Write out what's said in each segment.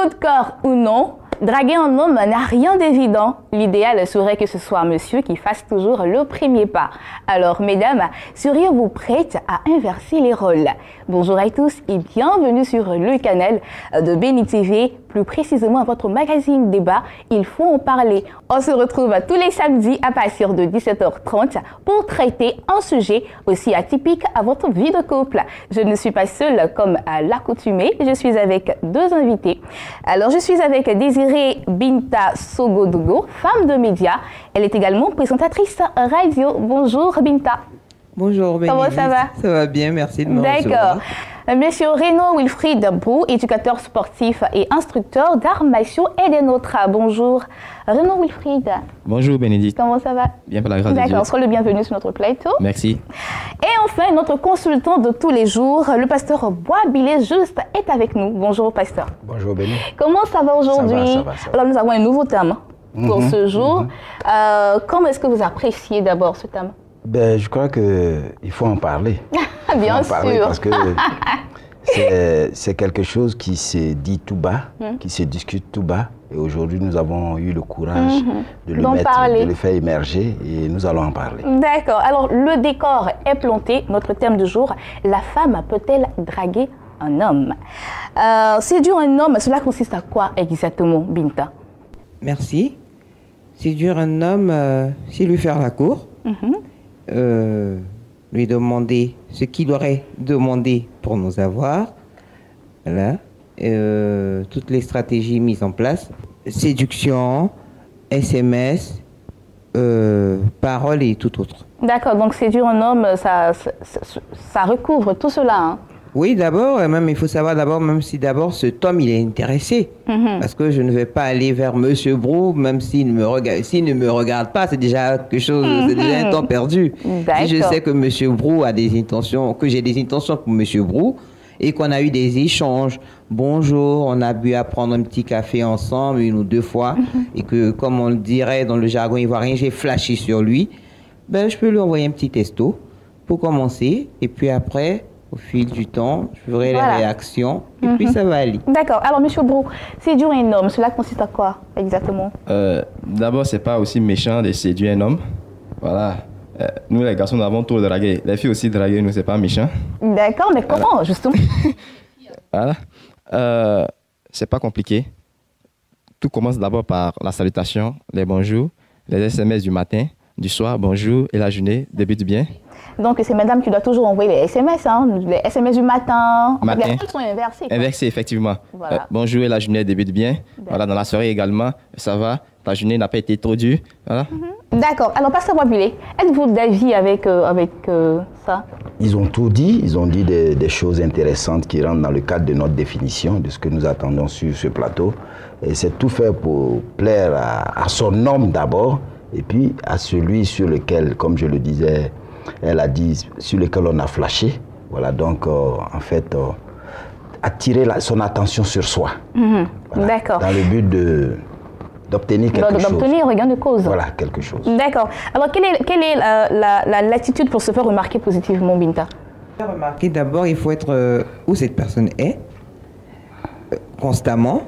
Coup de cœur ou non, draguer un homme n'a rien d'évident. L'idéal serait que ce soit un monsieur qui fasse toujours le premier pas. Alors, mesdames, seriez-vous prêtes à inverser les rôles? Bonjour à tous et bienvenue sur le canal de Béni TV, plus précisément à votre magazine débat. Il faut en parler. On se retrouve tous les samedis à partir de 17h30 pour traiter un sujet aussi atypique à votre vie de couple. Je ne suis pas seule comme à l'accoutumée, je suis avec deux invités. Alors, je suis avec Désirée Binta Sogodogo, femme de médias. Elle est également présentatrice radio. Bonjour Binta. Bonjour Bénédicte. Comment ça va? Ça va bien, merci de me recevoir. D'accord. Monsieur Renaud Wilfried Brou, éducateur sportif et instructeur d'arts martiaux est des nôtres. Bonjour Renaud Wilfried. Bonjour Bénédicte. Comment ça va? Bien, par la grâce de Dieu. D'accord, sois le bienvenu sur notre plateau. Merci. Et enfin, notre consultant de tous les jours, le pasteur Boisbilé Juste, est avec nous. Bonjour pasteur. Bonjour Béni. Comment ça va aujourd'hui? Ça va. Alors nous avons un nouveau thème pour ce jour. Comment est-ce que vous appréciez d'abord ce thème? Ben, je crois qu'il faut en parler. Bien sûr. Parce que c'est quelque chose qui se dit tout bas, qui se discute tout bas. Et aujourd'hui, nous avons eu le courage de le de le faire émerger et nous allons en parler. D'accord. Alors, le décor est planté. Notre thème du jour, la femme peut-elle draguer un homme? Séduire un homme, cela consiste à quoi exactement, Binta? Merci. Séduire un homme, c'est lui faire la cour. Lui demander ce qu'il aurait demandé pour nous avoir. Voilà. Toutes les stratégies mises en place. Séduction, SMS, paroles et tout autre. D'accord, donc séduire un homme, ça recouvre tout cela, hein? Oui, d'abord, même il faut savoir d'abord, même si d'abord cet homme il est intéressé, parce que je ne vais pas aller vers Monsieur Brou, même s'il ne me regarde pas, c'est déjà quelque chose, c'est déjà un temps perdu. Si je sais que Monsieur Brou a des intentions, que j'ai des intentions pour Monsieur Brou, et qu'on a eu des échanges, bonjour, on a bu à prendre un petit café ensemble une ou deux fois, et que comme on le dirait dans le jargon ivoirien, j'ai flashé sur lui, ben je peux lui envoyer un petit texto pour commencer, et puis après. Au fil du temps, je verrai les réactions et puis ça va aller. D'accord. Alors, Monsieur Brou, séduire un homme, cela consiste à quoi exactement? D'abord, c'est pas aussi méchant de séduire un homme. Voilà. Nous, les garçons, nous avons tout dragué. Les filles aussi draguer, nous, c'est pas méchant. D'accord, mais comment, justement? Voilà. C'est pas compliqué. Tout commence d'abord par la salutation, les bonjours, les SMS du matin, du soir, bonjour et la journée débute bien. Donc, c'est madame qui doit toujours envoyer les SMS, hein, les SMS du matin. Les rôles sont inversés. Inversés, effectivement. Voilà. Bonjour et la journée débute bien. Voilà, dans la soirée également, ça va. Ta journée n'a pas été trop dure. Voilà. D'accord. Alors, pasteur Boisbilé, êtes-vous d'avis avec ça? Ils ont tout dit. Ils ont dit des choses intéressantes qui rentrent dans le cadre de notre définition, de ce que nous attendons sur ce plateau. Et c'est tout fait pour plaire à son homme d'abord, et puis à celui sur lequel, comme je le disais, elle a dit, sur lequel on a flashé. Voilà, donc, en fait, attirer son attention sur soi. Voilà, d'accord. Dans le but d'obtenir quelque chose. D'obtenir un gain de cause. Voilà, quelque chose. D'accord. Alors, quelle est l'attitude pour se faire remarquer positivement, Binta? Remarquer d'abord, il faut être où cette personne est, constamment.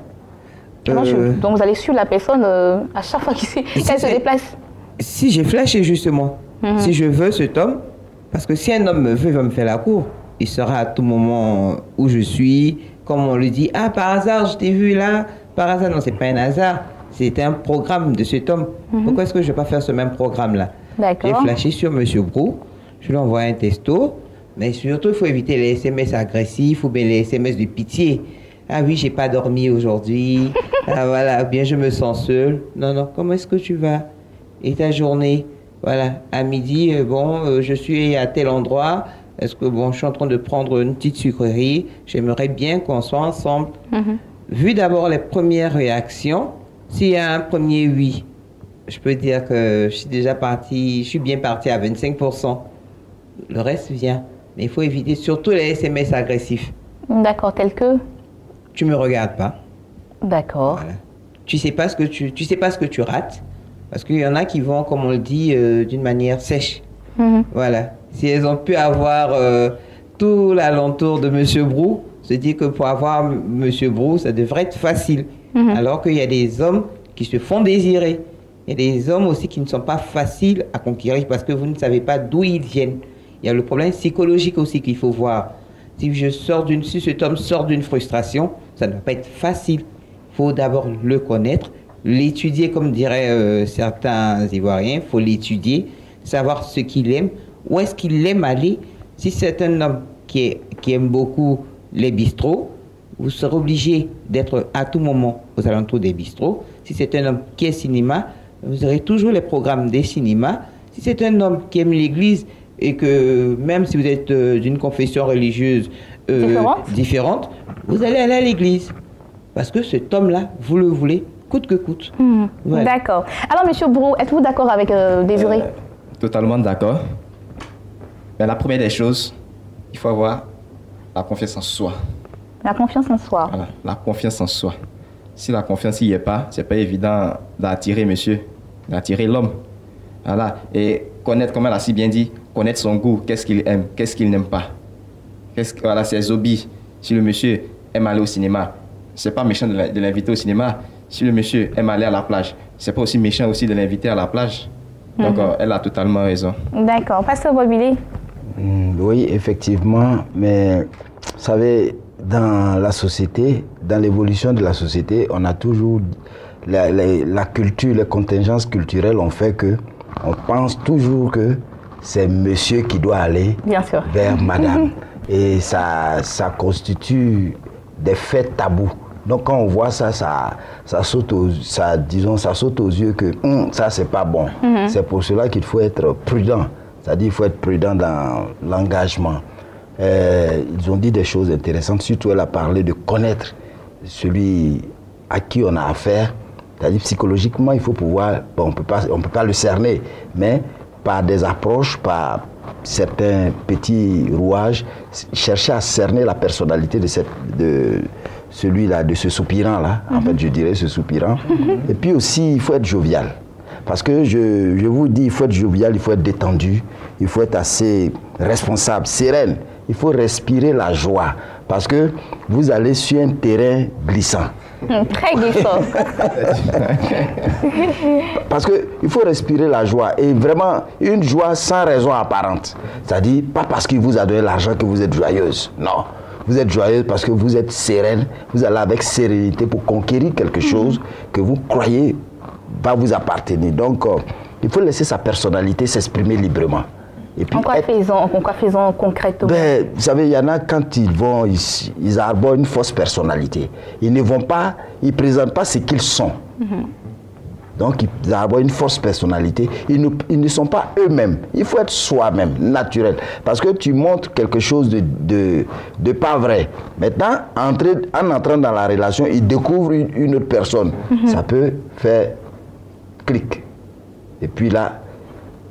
Donc, vous allez suivre la personne à chaque fois qu'elle se déplace. Si j'ai flashé, justement. Si je veux cet homme, parce que si un homme me veut, il va me faire la cour. Il sera à tout moment où je suis, comme on le dit, ah par hasard je t'ai vu là, par hasard, non c'est pas un hasard, c'est un programme de cet homme. Pourquoi est-ce que je ne vais pas faire ce même programme-là? J'ai flashé sur Monsieur Brou, je lui envoie un texto, mais surtout il faut éviter les SMS agressifs ou bien les SMS de pitié. Ah oui, j'ai pas dormi aujourd'hui, ah voilà, bien je me sens seul. Non, non, comment est-ce que tu vas? Et ta journée? Voilà, à midi, je suis à tel endroit. Est-ce que, je suis en train de prendre une petite sucrerie. J'aimerais bien qu'on soit ensemble. Vu d'abord les premières réactions, s'il y a un premier oui, je peux dire que je suis déjà parti, je suis bien parti à 25%. Le reste vient. Mais il faut éviter surtout les SMS agressifs. D'accord, tel que? Tu me regardes pas. D'accord. Voilà. Tu sais pas ce que tu rates. Parce qu'il y en a qui vont, comme on le dit, d'une manière sèche. Voilà. Si elles ont pu avoir tout l'alentour de Monsieur Brou, se dire que pour avoir Monsieur Brou, ça devrait être facile. Alors qu'il y a des hommes qui se font désirer. Il y a des hommes aussi qui ne sont pas faciles à conquérir parce que vous ne savez pas d'où ils viennent. Il y a le problème psychologique aussi qu'il faut voir. Si cet homme sort d'une frustration, ça ne va pas être facile. Il faut d'abord le connaître, l'étudier comme diraient certains Ivoiriens. Il faut l'étudier, savoir ce qu'il aime, où est-ce qu'il aime aller. Si c'est un homme qui aime beaucoup les bistrots, vous serez obligé d'être à tout moment aux alentours des bistrots. Si c'est un homme qui est cinéma, vous aurez toujours les programmes des cinémas. Si c'est un homme qui aime l'église et que même si vous êtes d'une confession religieuse différente, vous allez aller à l'église. Parce que cet homme-là, vous le voulez, coûte que coûte. Voilà. D'accord. Alors, Monsieur Brou, êtes-vous d'accord avec Désiré? Totalement d'accord. Mais la première des choses, il faut avoir la confiance en soi. La confiance en soi. Voilà, la confiance en soi. Si la confiance n'y est pas, c'est pas évident d'attirer monsieur, d'attirer l'homme. Voilà. Et connaître, comme elle a si bien dit, connaître son goût, qu'est-ce qu'il aime, qu'est-ce qu'il n'aime pas. Voilà, ses hobbies. Si le monsieur aime aller au cinéma, c'est pas méchant de l'inviter au cinéma. Si le monsieur aime aller à la plage, c'est pas aussi méchant aussi de l'inviter à la plage. Donc, elle a totalement raison. D'accord. Pasteur Bobilé. Oui, effectivement, mais vous savez, dans la société, dans l'évolution de la société, on a toujours la culture, les contingences culturelles ont fait que on pense toujours que c'est monsieur qui doit aller vers madame. Et ça constitue des faits tabous. Donc quand on voit ça, ça saute aux yeux que ça c'est pas bon. C'est pour cela qu'il faut être prudent. C'est-à-dire qu'il faut être prudent dans l'engagement. Ils ont dit des choses intéressantes, surtout elle a parlé de connaître celui à qui on a affaire. C'est-à-dire psychologiquement, il faut pouvoir, bon, on peut pas le cerner, mais par des approches, par certains petits rouages, chercher à cerner la personnalité de celui-là, de ce soupirant-là, en fait je dirais ce soupirant. Et puis aussi, il faut être jovial. Parce que je vous dis, il faut être jovial, il faut être détendu, il faut être assez responsable, sereine. Il faut respirer la joie. Parce que vous allez sur un terrain glissant. Très glissant. Parce qu'il faut respirer la joie. Et vraiment, une joie sans raison apparente. C'est-à-dire, pas parce qu'il vous a donné l'argent que vous êtes joyeuse. Non. Vous êtes joyeuse parce que vous êtes sereine. Vous allez avec sérénité pour conquérir quelque chose que vous croyez va vous appartenir. Donc, il faut laisser sa personnalité s'exprimer librement. Et puis, en quoi faisons concrètement? Ben, vous savez, il y en a quand ils vont, ils arborent une fausse personnalité. Ils ne vont pas, ils ne présentent pas ce qu'ils sont. Donc, ils arborent une fausse personnalité. Ils ne sont pas eux-mêmes. Il faut être soi-même, naturel. Parce que tu montres quelque chose de pas vrai. Maintenant, en entrant dans la relation, ils découvrent une autre personne. Ça peut faire clic. Et puis là,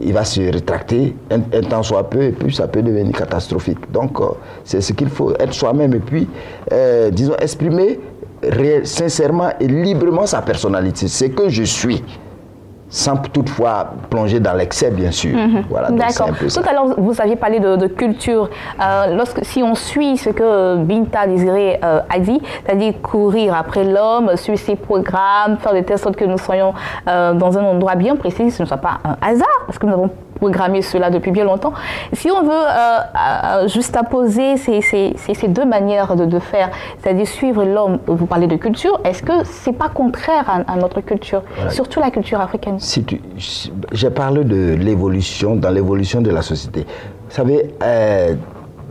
il va se rétracter un temps soit peu, et puis ça peut devenir catastrophique. Donc, c'est ce qu'il faut, être soi-même, et puis, disons, exprimer sincèrement et librement sa personnalité. C'est que je suis, sans toutefois plonger dans l'excès, bien sûr. Voilà, d'accord. Tout à l'heure, vous aviez parlé de culture. Si on suit ce que Binta Désiré a dit, c'est-à-dire courir après l'homme, suivre ses programmes, faire de telle sorte que nous soyons dans un endroit bien précis, ce ne soit pas un hasard, parce que nous avons programmé cela depuis bien longtemps. Si on veut juste apposer ces deux manières de faire, c'est-à-dire suivre l'homme, vous parlez de culture, est-ce que ce n'est pas contraire à notre culture, voilà. Surtout la culture africaine? J'ai parlé de l'évolution, dans l'évolution de la société. Vous savez,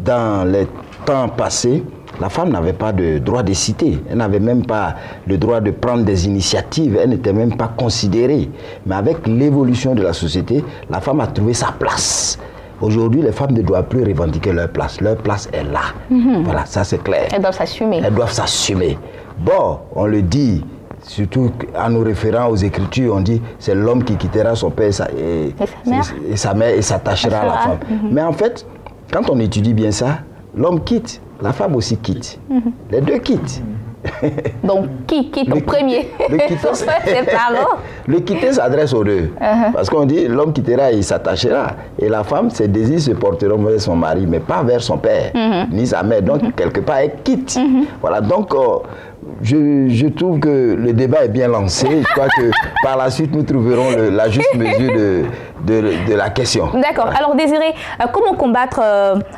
dans les temps passés, la femme n'avait pas de droit de citer. Elle n'avait même pas le droit de prendre des initiatives. Elle n'était même pas considérée. Mais avec l'évolution de la société, la femme a trouvé sa place. Aujourd'hui, les femmes ne doivent plus revendiquer leur place. Leur place est là. Voilà, ça c'est clair. Elles doivent s'assumer. Elles doivent s'assumer. Bon, on le dit, surtout en nous référant aux Écritures, on dit c'est l'homme qui quittera son père et sa mère et s'attachera à la femme. Mais en fait, quand on étudie bien ça, l'homme quitte. La femme aussi quitte. Les deux quittent. Donc, qui quitte au premier? Ses parents. Le quitter s'adresse aux deux. Parce qu'on dit, l'homme quittera et il s'attachera. Et la femme, ses désirs se porteront vers son mari, mais pas vers son père, ni sa mère. Donc, quelque part, elle quitte. Voilà, donc, je trouve que le débat est bien lancé. Je crois que par la suite, nous trouverons la juste mesure de la question. D'accord. Alors, Désiré, comment combattre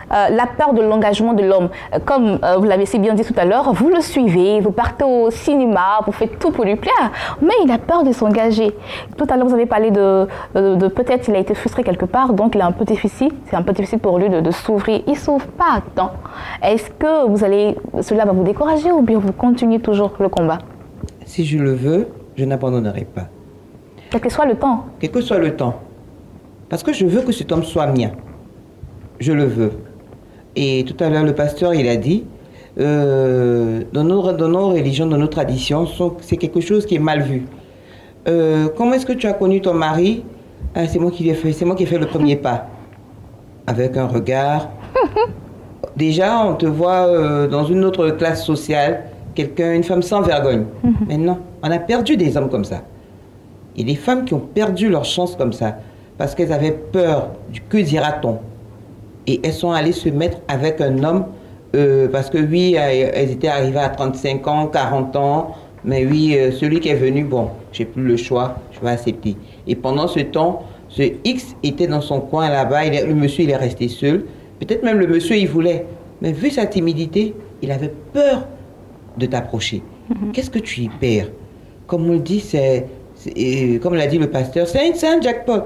la peur de l'engagement de l'homme? Comme vous l'avez si bien dit tout à l'heure, vous le suivez, vous partez au cinéma, vous faites tout pour lui plaire, mais il a peur de s'engager. Tout à l'heure, vous avez parlé de peut-être il a été frustré quelque part, donc il est un peu difficile, c'est un peu difficile pour lui de s'ouvrir. Il ne s'ouvre pas à temps. Est-ce que cela va vous décourager ou bien vous continuez toujours le combat? Si je le veux, je n'abandonnerai pas. Quel que soit le temps. Quel que soit le temps. Parce que je veux que cet homme soit mien. Je le veux. Et tout à l'heure, le pasteur, il a dit, dans nos religions, dans nos traditions, c'est quelque chose qui est mal vu. Comment est-ce que tu as connu ton mari? C'est moi qui ai fait le premier pas. Avec un regard. Déjà, on te voit dans une autre classe sociale, une femme sans vergogne. Mais non, on a perdu des hommes comme ça. Il y a des femmes qui ont perdu leur chance comme ça. Parce qu'elles avaient peur du que dira-t-on. Et elles sont allées se mettre avec un homme, parce que oui, elles étaient arrivées à 35 ans, 40 ans, mais oui, celui qui est venu, bon, j'ai plus le choix, je vais accepter. Et pendant ce temps, ce X était dans son coin là-bas, le monsieur, il est resté seul. Peut-être même le monsieur, il voulait. Mais vu sa timidité, il avait peur de t'approcher. Qu'est-ce que tu y perds? Comme on le dit, comme l'a dit le pasteur, c'est un jackpot.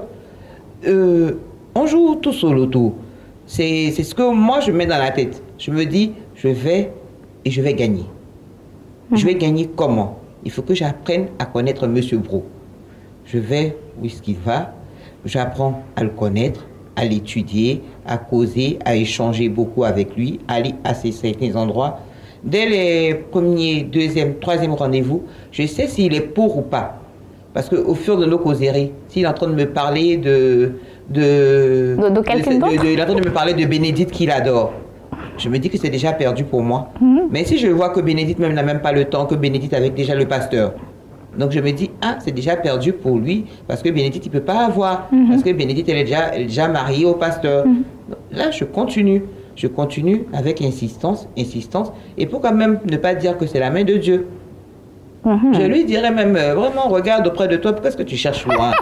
On joue tous au loto. C'est ce que moi je mets dans la tête. Je me dis, je vais gagner. Je vais gagner comment? Il faut que j'apprenne à connaître Monsieur Bro. Je vais où est-ce qu'il va. J'apprends à le connaître, à l'étudier, à causer, à échanger beaucoup avec lui, à aller à certains endroits. Dès les premiers, deuxième, troisième rendez-vous, je sais s'il est pour ou pas. Parce qu'au fur de nos causeries, s'il est en train de me parler il est en train de me parler de Bénédicte qu'il adore, je me dis que c'est déjà perdu pour moi. Mais si je vois que Bénédicte même n'a même pas le temps, que Bénédicte avec déjà le pasteur, donc je me dis, c'est déjà perdu pour lui, parce que Bénédicte, il ne peut pas avoir, parce que Bénédicte, elle est déjà mariée au pasteur. Donc, là, je continue avec insistance, et pour quand même ne pas dire que c'est la main de Dieu. Je lui dirais même, vraiment, regarde auprès de toi, pourquoi est-ce que tu cherches loin?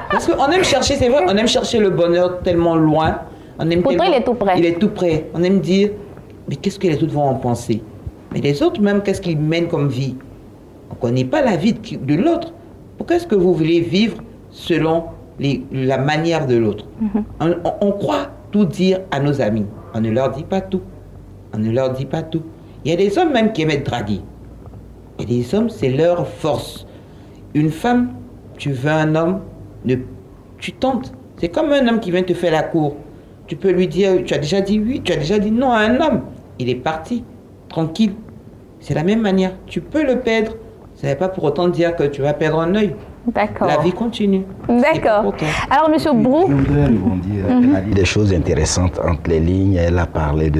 Parce qu'on aime chercher, c'est vrai, on aime chercher le bonheur tellement loin. Pourtant, il est tout près. Il est tout près. On aime dire, mais qu'est-ce que les autres vont en penser? Mais les autres, même, qu'est-ce qu'ils mènent comme vie? On ne connaît pas la vie de l'autre. Pourquoi est-ce que vous voulez vivre selon la manière de l'autre? On croit tout dire à nos amis. On ne leur dit pas tout. Il y a des hommes même qui aiment être dragués. Et les hommes, c'est leur force. Une femme, tu veux un homme, tu tentes. C'est comme un homme qui vient te faire la cour. Tu peux lui dire, tu as déjà dit oui, tu as déjà dit non à un homme. Il est parti, tranquille. C'est la même manière. Tu peux le perdre. Ça ne veut pas pour autant dire que tu vas perdre un œil. D'accord. La vie continue. D'accord. Alors, Monsieur Brou. Je voudrais rebondir. Elle a dit des choses intéressantes entre les lignes. Elle a parlé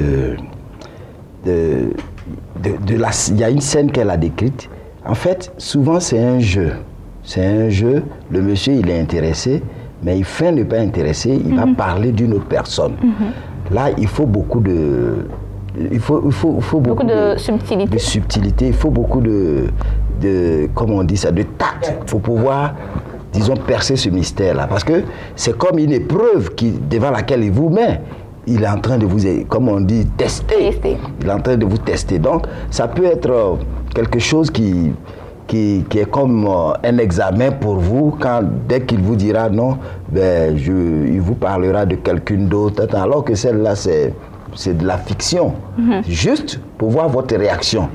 il y a une scène qu'elle a décrite. En fait, souvent, c'est un jeu. Le monsieur, il est intéressé, mais il feint ne pas intéresser. Il va parler d'une autre personne. Là, il faut beaucoup de... Il faut beaucoup de subtilité. Il faut beaucoup de comment on dit ça, de tact pour pouvoir, disons, percer ce mystère-là. Parce que c'est comme une épreuve devant laquelle il vous met. Il est en train de vous, comme on dit, tester. Il est en train de vous tester. Donc, ça peut être quelque chose qui est comme un examen pour vous. Dès qu'il vous dira non, il vous parlera de quelqu'un d'autre. Alors que celle-là, c'est de la fiction. Juste pour voir votre réaction.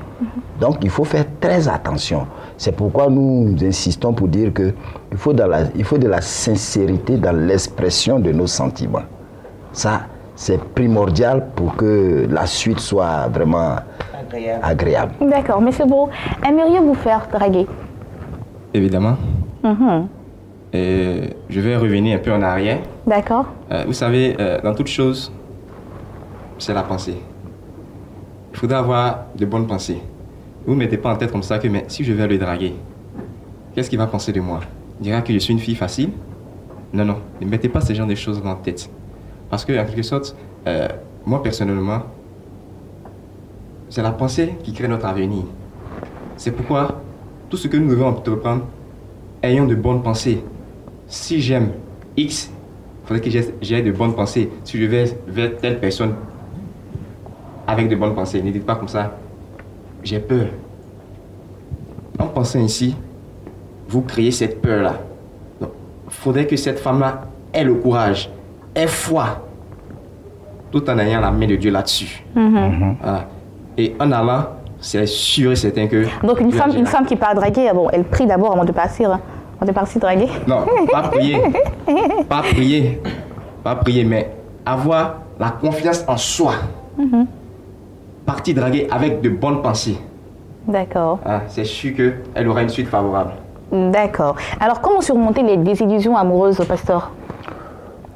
Donc, il faut faire très attention. C'est pourquoi nous insistons pour dire qu'il faut de la sincérité dans l'expression de nos sentiments. Ça, c'est primordial pour que la suite soit vraiment agréable. D'accord. Monsieur Bro, aimeriez-vous faire draguer? Évidemment. Et je vais revenir un peu en arrière. D'accord. Vous savez, dans toute chose, c'est la pensée. Il faudra avoir de bonnes pensées. Vous ne mettez pas en tête comme ça que mais si je vais le draguer, qu'est-ce qu'il va penser de moi? Il dira que je suis une fille facile? Non, non, ne mettez pas ce genre de choses en tête. Parce que, en quelque sorte, moi personnellement, c'est la pensée qui crée notre avenir. C'est pourquoi tout ce que nous devons entreprendre, ayons de bonnes pensées. Si j'aime X, il faudrait que j'aie de bonnes pensées. Si je vais vers telle personne avec de bonnes pensées, ne dites pas comme ça, j'ai peur. En pensant ainsi, vous créez cette peur-là. Il faudrait que cette femme-là ait le courage, ait foi, tout en ayant la main de Dieu là-dessus. Voilà. Et en allant, c'est sûr et certain que... Donc une femme qui part draguer, bon, elle prie d'abord avant de partir, avant de partir draguer. Non, pas prier. Pas prier. Pas prier, mais avoir la confiance en soi. Partir draguer avec de bonnes pensées. D'accord. C'est sûr qu'elle aura une suite favorable. D'accord. Alors comment surmonter les désillusions amoureuses, pasteur?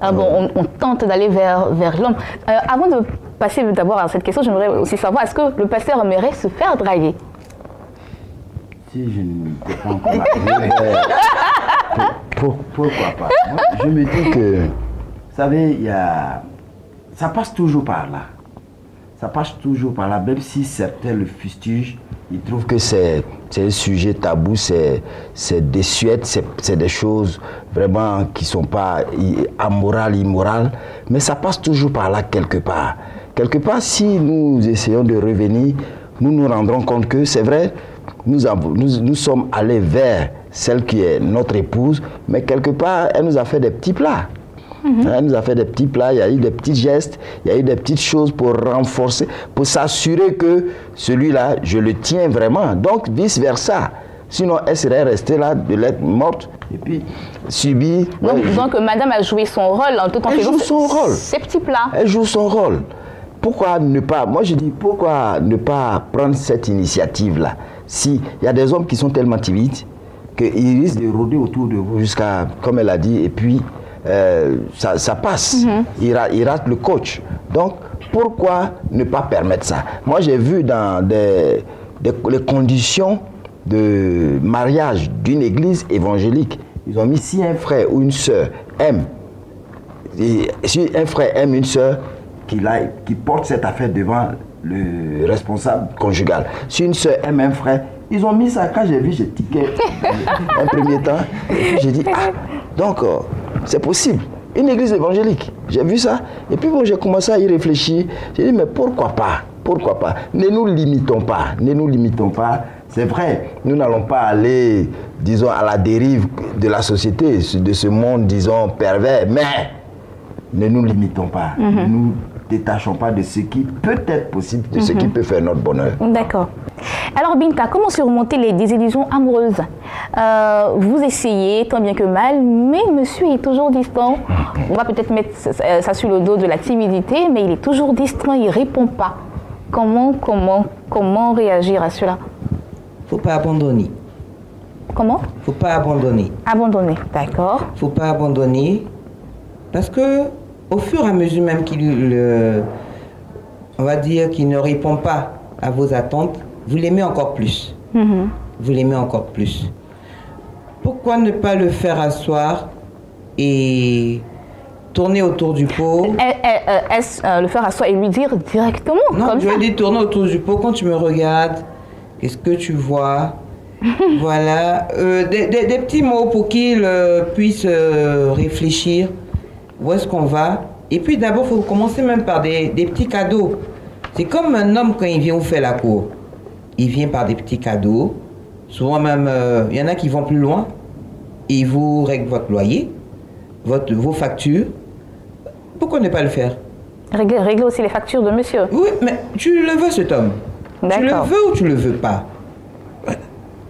Bon, on tente d'aller vers l'homme. Avant de passer d'abord à cette question, j'aimerais aussi savoir, est-ce que le pasteur aimerait se faire draguer? Si je ne peux pas encore m'appeler, pourquoi pas? Moi, je me dis que, vous savez, ça passe toujours par là. Ça passe toujours par là, même si certains le fustigent, ils trouvent que c'est un sujet tabou, c'est désuète, c'est des choses vraiment qui ne sont pas amorales, immorales, mais ça passe toujours par là quelque part. Quelque part, si nous essayons de revenir, nous nous rendrons compte que c'est vrai, nous sommes allés vers celle qui est notre épouse, mais quelque part, elle nous a fait des petits plats. Elle nous a fait des petits plats, il y a eu des petits gestes, il y a eu des petites choses pour renforcer, pour s'assurer que celui-là, je le tiens vraiment. Donc, vice-versa. Sinon, elle serait restée là, de l'être morte, et puis subie. Donc, madame a joué son rôle en tout temps. Elle joue son rôle. Ces petits plats. Elle joue son rôle. Pourquoi ne pas, moi je dis, pourquoi ne pas prendre cette initiative-là? Si il y a des hommes qui sont tellement timides qu'ils risquent de rôder autour de vous jusqu'à, comme elle a dit, et puis ça passe. Il rate le coach. Donc, pourquoi ne pas permettre ça? Moi, j'ai vu dans les conditions de mariage d'une église évangélique, ils ont mis si un frère ou une sœur aime, si un frère aime une sœur, qui porte cette affaire devant le responsable conjugal. Si une sœur aime un frère, ils ont mis ça. Quand j'ai vu, j'ai tiqué un premier temps. Et puis j'ai dit, donc c'est possible. Une église évangélique, j'ai vu ça. Et puis bon, j'ai commencé à y réfléchir. J'ai dit, mais pourquoi pas? Pourquoi pas? Ne nous limitons pas. Ne nous limitons pas. C'est vrai, nous n'allons pas aller, disons, à la dérive de la société, de ce monde, disons, pervers. Mais ne nous limitons pas. Ne nous détachons pas de ce qui peut être possible, de ce qui peut faire notre bonheur. D'accord. Alors Binta, comment surmonter les désillusions amoureuses? Vous essayez tant bien que mal, mais monsieur est toujours distant. On va peut-être mettre ça sur le dos de la timidité, mais il est toujours distant, il ne répond pas. Comment réagir à cela? Faut pas abandonner. Comment? Faut pas abandonner. Abandonner, d'accord. Faut pas abandonner, parce que au fur et à mesure même on va dire qu'il ne répond pas à vos attentes, vous l'aimez encore plus. Vous l'aimez encore plus. Pourquoi ne pas le faire asseoir et tourner autour du pot? Est-ce le faire asseoir et lui dire directement? Non, comme je ça. vais dire tourner autour du pot. Quand tu me regardes, qu'est-ce que tu vois? Voilà. Des petits mots pour qu'il puisse réfléchir. Où est-ce qu'on va? Et puis d'abord, il faut commencer même par des petits cadeaux. C'est comme un homme quand il vient vous faire la cour. Il vient par des petits cadeaux. Souvent même, il y en a qui vont plus loin. Ils vous règlent votre loyer, vos factures. Pourquoi ne pas le faire? Régler aussi les factures de monsieur. Oui, mais tu le veux cet homme. Tu le D'accord. veux ou tu le veux pas?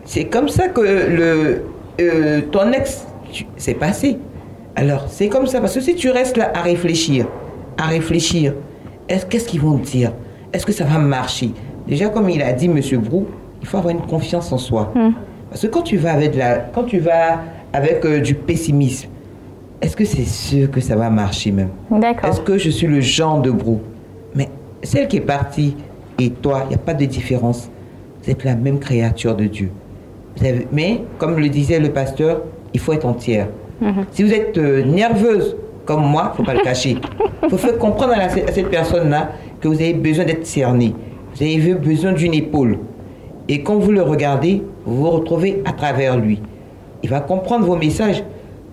C'est comme ça que ton ex s'est passé. Alors, c'est comme ça, parce que si tu restes là à réfléchir, qu'est-ce qu'ils vont te dire? Est-ce que ça va marcher? Déjà, comme il a dit, M. Brou, il faut avoir une confiance en soi. Parce que quand tu vas avec du pessimisme, est-ce que c'est sûr que ça va marcher même? D'accord. Est-ce que je suis le genre de Brou? Mais celle qui est partie et toi, il n'y a pas de différence. vous êtes la même créature de Dieu. Mais, comme le disait le pasteur, il faut être entière. Si vous êtes nerveuse, comme moi, il ne faut pas le cacher. Il faut faire comprendre à cette personne-là que vous avez besoin d'être cerné. Vous avez besoin d'une épaule. Et quand vous le regardez, vous vous retrouvez à travers lui. Il va comprendre vos messages.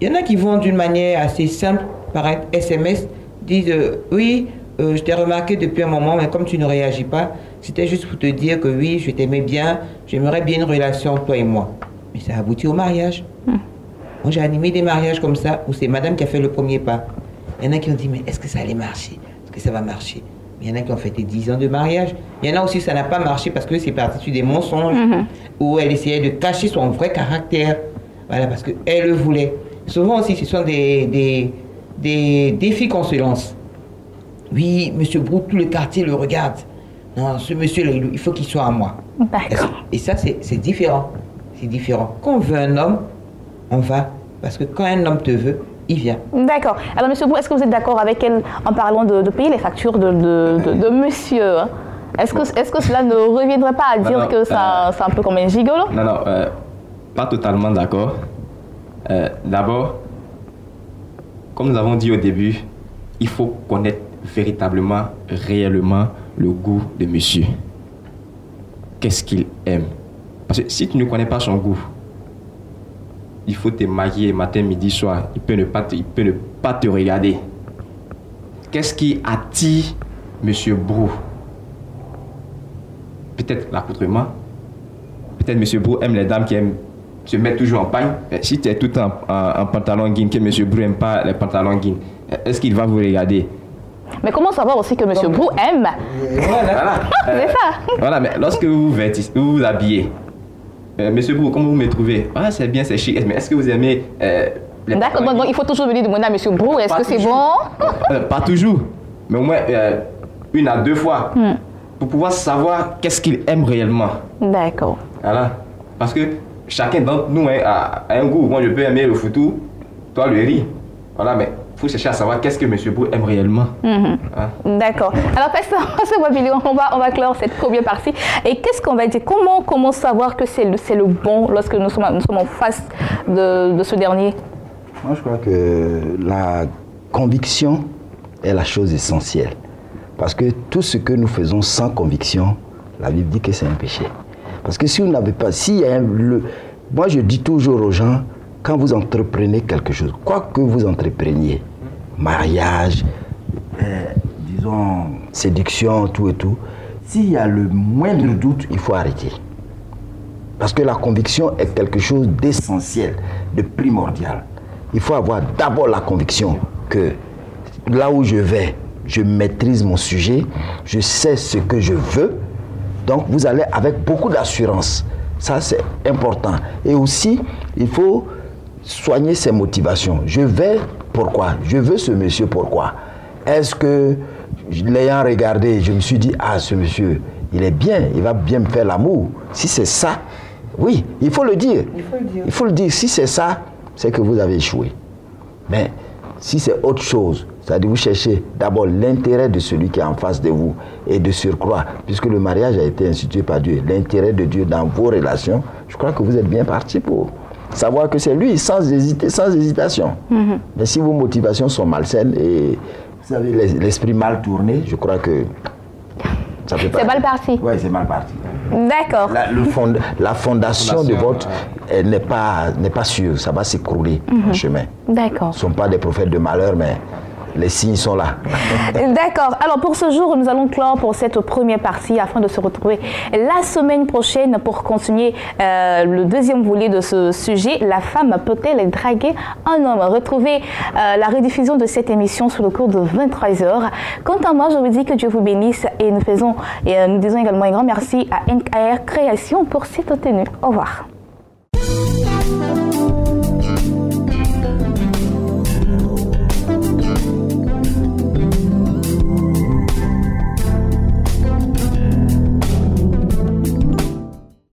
Il y en a qui vont d'une manière assez simple, par SMS, disent oui, je t'ai remarqué depuis un moment, mais comme tu ne réagis pas, c'était juste pour te dire que oui, je t'aimais bien, j'aimerais bien une relation, toi et moi. Mais ça aboutit au mariage. Moi, j'ai animé des mariages comme ça, où c'est madame qui a fait le premier pas. Il y en a qui ont dit, mais est-ce que ça allait marcher? Est-ce que ça va marcher? Il y en a qui ont fait 10 ans de mariage. Il y en a aussi, ça n'a pas marché parce que c'est parti sur des mensonges, où elle essayait de cacher son vrai caractère. Voilà, parce qu'elle le voulait. Souvent aussi, ce sont des défis qu'on se lance. Oui, monsieur Brou, tout le quartier le regarde. Non, ce monsieur-là, il faut qu'il soit à moi. D'accord. Et ça, c'est différent. C'est différent. Quand on veut un homme, on va. Parce que quand un homme te veut, il vient. D'accord. Alors, monsieur Brou, est-ce que vous êtes d'accord avec elle en parlant de payer les factures de monsieur, hein? Est-ce que cela ne reviendrait pas à dire que c'est un peu comme un gigolo? Non, non, pas totalement d'accord. D'abord, comme nous avons dit au début, il faut connaître véritablement, réellement le goût de monsieur. Qu'est-ce qu'il aime? Parce que si tu ne connais pas son goût, il faut te maquiller matin, midi, soir. Il peut ne pas te regarder. Qu'est-ce qui attire monsieur Brou? Peut-être l'accoutrement. Peut-être monsieur Brou aime les dames qui aiment se mettre toujours en pagne. Si tu es tout en pantalon guine, que monsieur Brou n'aime pas les pantalons guine, est-ce qu'il va vous regarder? Mais comment savoir aussi que monsieur Brou aime? Voilà. C'est ça. Voilà, mais lorsque vous vous habillez, monsieur Brou, comment vous me trouvez? Ah, c'est bien, c'est chic. Mais est-ce que vous aimez les D'accord, donc il faut toujours venir demander à monsieur Brou, est-ce que c'est bon? Pas toujours, mais au moins 1 à 2 fois. Pour pouvoir savoir qu'est-ce qu'il aime réellement. D'accord. Voilà. Parce que chacun d'entre nous a un goût. Moi, je peux aimer le foutou, toi le riz. Voilà, mais il faut chercher à savoir qu'est-ce que monsieur Brou aime réellement. Hein? D'accord. Alors, pasteur Wabili, on va clore cette première partie. Et qu'est-ce qu'on va dire? Comment savoir que c'est le bon lorsque nous sommes en face de ce dernier? Moi, je crois que la conviction est la chose essentielle. Parce que tout ce que nous faisons sans conviction, la Bible dit que c'est un péché. Parce que si vous n'avez pas... Moi, je dis toujours aux gens, quand vous entreprenez quelque chose, quoi que vous entrepreniez, mariage, disons, séduction, tout et tout, s'il y a le moindre doute, il faut arrêter. Parce que la conviction est quelque chose d'essentiel, de primordial. Il faut avoir d'abord la conviction que là où je vais, je maîtrise mon sujet, je sais ce que je veux. Donc vous allez avec beaucoup d'assurance. Ça, c'est important. Et aussi, il faut soigner ses motivations. Je vais, pourquoi? Je veux ce monsieur, pourquoi? Est-ce que, l'ayant regardé, je me suis dit, ah, ce monsieur, il est bien, il va bien me faire l'amour. Si c'est ça, oui, il faut le dire. Il faut le dire. Si c'est ça, c'est que vous avez échoué. Mais si c'est autre chose, c'est-à-dire vous cherchez d'abord l'intérêt de celui qui est en face de vous et de surcroît, puisque le mariage a été institué par Dieu, l'intérêt de Dieu dans vos relations, je crois que vous êtes bien parti pour savoir que c'est lui, sans hésiter, sans hésitation. Mais si vos motivations sont malsaines et vous avez l'esprit mal tourné, je crois que ça peut pas. C'est mal parti. Oui, c'est mal parti. D'accord. La fondation de votre n'est pas sûre, ça va s'écrouler en chemin. D'accord. Ce ne sont pas des prophètes de malheur, mais les signes sont là. D'accord. Alors pour ce jour, nous allons clore pour cette première partie afin de se retrouver la semaine prochaine pour continuer le deuxième volet de ce sujet. La femme peut-elle draguer un homme? Retrouvez la rediffusion de cette émission sous le cours de 23h. Quant à moi, je vous dis que Dieu vous bénisse et nous disons également un grand merci à NKR Création pour cette tenue. Au revoir.